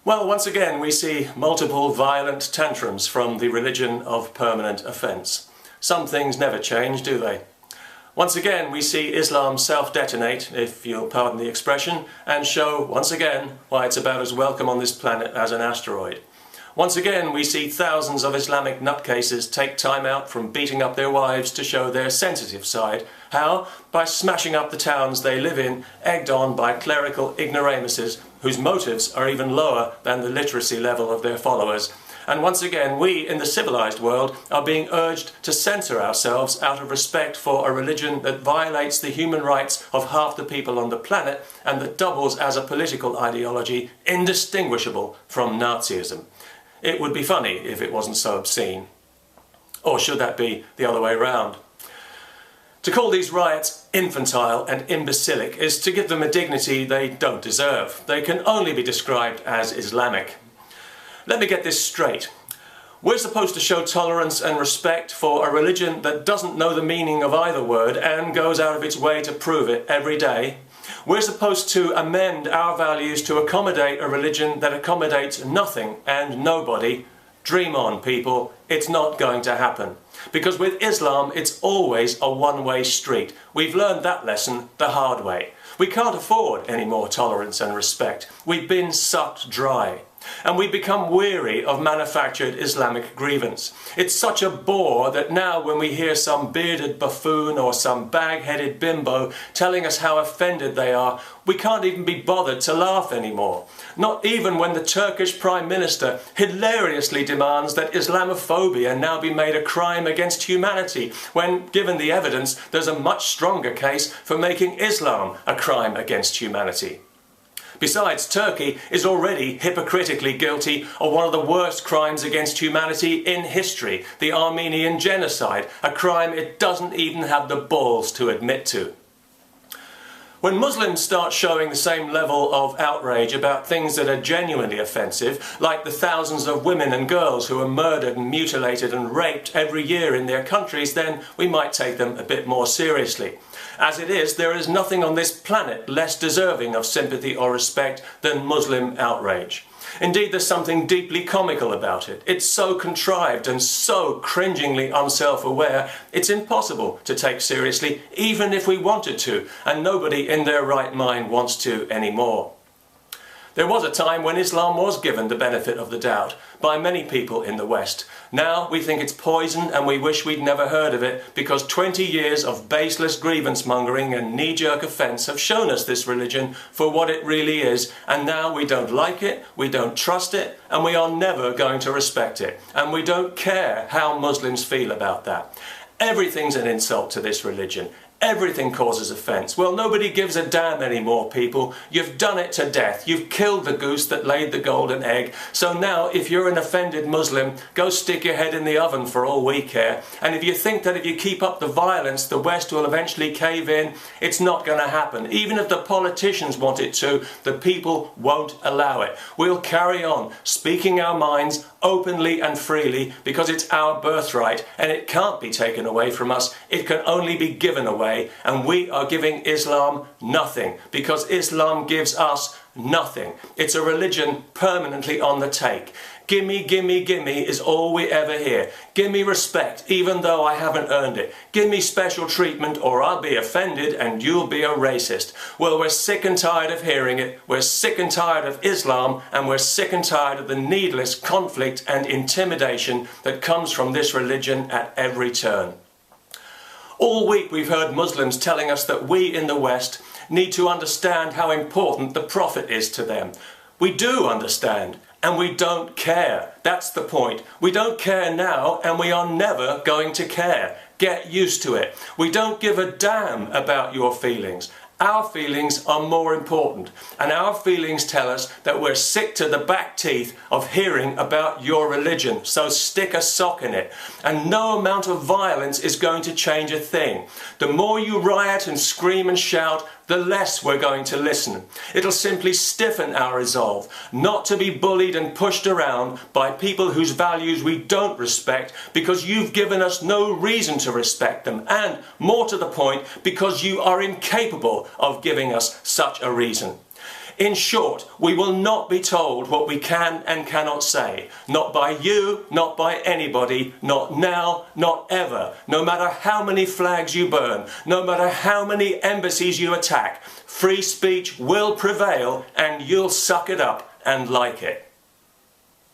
Well, once again we see multiple violent tantrums from the religion of permanent offence. Some things never change, do they? Once again we see Islam self-detonate, if you'll pardon the expression, and show once again why it's about as welcome on this planet as an asteroid. Once again we see thousands of Islamic nutcases take time out from beating up their wives to show their sensitive side. How? By smashing up the towns they live in, egged on by clerical ignoramuses whose motives are even lower than the literacy level of their followers. And once again we in the civilized world are being urged to censor ourselves out of respect for a religion that violates the human rights of half the people on the planet and that doubles as a political ideology indistinguishable from Nazism. It would be funny if it wasn't so obscene. Or should that be the other way round? To call these riots infantile and imbecilic is to give them a dignity they don't deserve. They can only be described as Islamic. Let me get this straight. We're supposed to show tolerance and respect for a religion that doesn't know the meaning of either word and goes out of its way to prove it every day. We're supposed to amend our values to accommodate a religion that accommodates nothing and nobody. Dream on, people. It's not going to happen. Because with Islam, it's always a one-way street. We've learned that lesson the hard way. We can't afford any more tolerance and respect. We've been sucked dry. And we become weary of manufactured Islamic grievance. It's such a bore that now when we hear some bearded buffoon or some bag-headed bimbo telling us how offended they are, we can't even be bothered to laugh anymore. Not even when the Turkish Prime Minister hilariously demands that Islamophobia now be made a crime against humanity, when, given the evidence, there's a much stronger case for making Islam a crime against humanity. Besides, Turkey is already hypocritically guilty of one of the worst crimes against humanity in history, the Armenian genocide, a crime it doesn't even have the balls to admit to. When Muslims start showing the same level of outrage about things that are genuinely offensive, like the thousands of women and girls who are murdered and mutilated and raped every year in their countries, then we might take them a bit more seriously. As it is, there is nothing on this planet less deserving of sympathy or respect than Muslim outrage. Indeed, there's something deeply comical about it. It's so contrived and so cringingly unself-aware, it's impossible to take seriously, even if we wanted to, and nobody in their right mind wants to anymore. There was a time when Islam was given the benefit of the doubt by many people in the West. Now we think it's poison and we wish we'd never heard of it because 20 years of baseless grievance mongering and knee-jerk offence have shown us this religion for what it really is, and now we don't like it, we don't trust it, and we are never going to respect it. And we don't care how Muslims feel about that. Everything's an insult to this religion. Everything causes offence. Well, nobody gives a damn anymore, people. You've done it to death. You've killed the goose that laid the golden egg. So now, if you're an offended Muslim, go stick your head in the oven for all we care. And if you think that if you keep up the violence, the West will eventually cave in, it's not going to happen. Even if the politicians want it to, the people won't allow it. We'll carry on speaking our minds openly and freely because it's our birthright and it can't be taken away from us. It can only be given away, and we are giving Islam nothing because Islam gives us nothing. It's a religion permanently on the take. Gimme, gimme, gimme is all we ever hear. Gimme respect, even though I haven't earned it. Gimme special treatment or I'll be offended and you'll be a racist. Well, we're sick and tired of hearing it. We're sick and tired of Islam, and we're sick and tired of the needless conflict and intimidation that comes from this religion at every turn. All week we've heard Muslims telling us that we in the West need to understand how important the Prophet is to them. We do understand. And we don't care. That's the point. We don't care now, and we are never going to care. Get used to it. We don't give a damn about your feelings. Our feelings are more important, and our feelings tell us that we're sick to the back teeth of hearing about your religion, so stick a sock in it. And no amount of violence is going to change a thing. The more you riot and scream and shout, the less we're going to listen. It'll simply stiffen our resolve not to be bullied and pushed around by people whose values we don't respect because you've given us no reason to respect them, and, more to the point, because you are incapable of giving us such a reason. In short, we will not be told what we can and cannot say. Not by you, not by anybody, not now, not ever. No matter how many flags you burn, no matter how many embassies you attack, free speech will prevail and you'll suck it up and like it.